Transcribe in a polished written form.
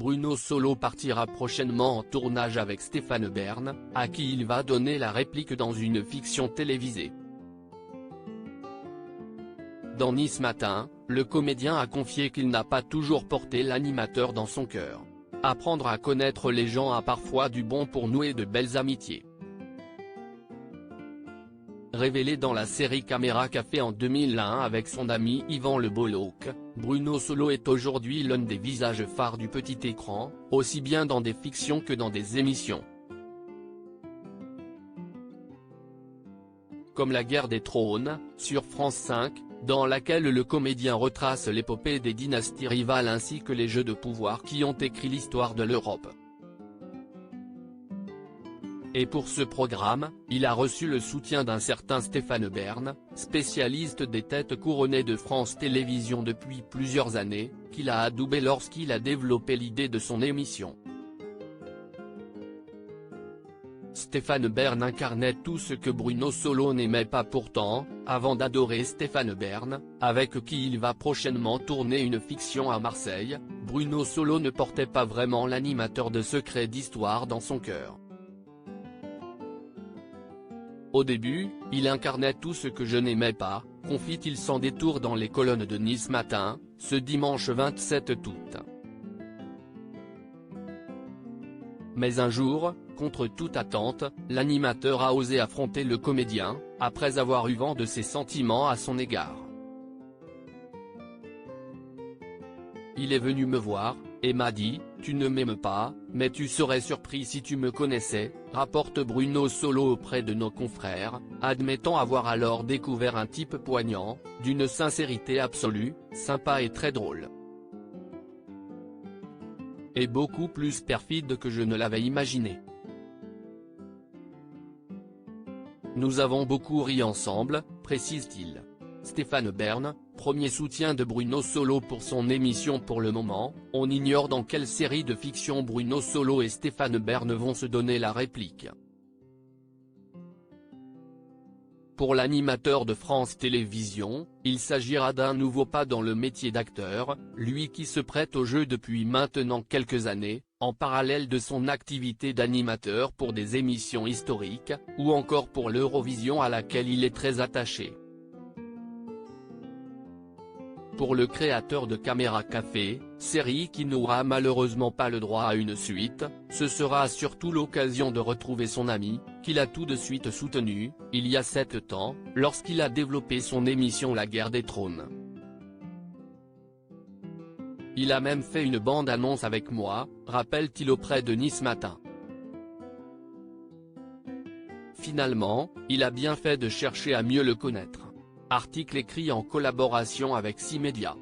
Bruno Solo partira prochainement en tournage avec Stéphane Bern, à qui il va donner la réplique dans une fiction télévisée. Dans Nice Matin, le comédien a confié qu'il n'a pas toujours porté l'animateur dans son cœur. Apprendre à connaître les gens a parfois du bon pour nouer de belles amitiés. Révélé dans la série Caméra Café en 2001 avec son ami Yvan Le Bolloc, Bruno Solo est aujourd'hui l'un des visages phares du petit écran, aussi bien dans des fictions que dans des émissions. Comme La Guerre des Trônes, sur France 5, dans laquelle le comédien retrace l'épopée des dynasties rivales ainsi que les jeux de pouvoir qui ont écrit l'histoire de l'Europe. Et pour ce programme, il a reçu le soutien d'un certain Stéphane Bern, spécialiste des têtes couronnées de France Télévisions depuis plusieurs années, qu'il a adoubé lorsqu'il a développé l'idée de son émission. Stéphane Bern incarnait tout ce que Bruno Solo n'aimait pas pourtant, avant d'adorer Stéphane Bern, avec qui il va prochainement tourner une fiction à Marseille, Bruno Solo ne portait pas vraiment l'animateur de secrets d'histoire dans son cœur. Au début, il incarnait tout ce que je n'aimais pas, confie-t-il sans détour dans les colonnes de Nice Matin, ce dimanche 27 août. Mais un jour, contre toute attente, l'animateur a osé affronter le comédien, après avoir eu vent de ses sentiments à son égard. Il est venu me voir, et m'a dit « Tu ne m'aimes pas, mais tu serais surpris si tu me connaissais », rapporte Bruno Solo auprès de nos confrères, admettant avoir alors découvert un type poignant, d'une sincérité absolue, sympa et très drôle. Et beaucoup plus perfide que je ne l'avais imaginé. Nous avons beaucoup ri ensemble, précise-t-il. Stéphane Bern, premier soutien de Bruno Solo pour son émission pour le moment, on ignore dans quelle série de fiction Bruno Solo et Stéphane Bern vont se donner la réplique. Pour l'animateur de France Télévisions, il s'agira d'un nouveau pas dans le métier d'acteur, lui qui se prête au jeu depuis maintenant quelques années, en parallèle de son activité d'animateur pour des émissions historiques, ou encore pour l'Eurovision à laquelle il est très attaché. Pour le créateur de Caméra Café, série qui n'aura malheureusement pas le droit à une suite, ce sera surtout l'occasion de retrouver son ami, qu'il a tout de suite soutenu, il y a 7 ans, lorsqu'il a développé son émission La Guerre des Trônes. Il a même fait une bande-annonce avec moi, rappelle-t-il auprès de Nice Matin. Finalement, il a bien fait de chercher à mieux le connaître. Article écrit en collaboration avec 6 médias.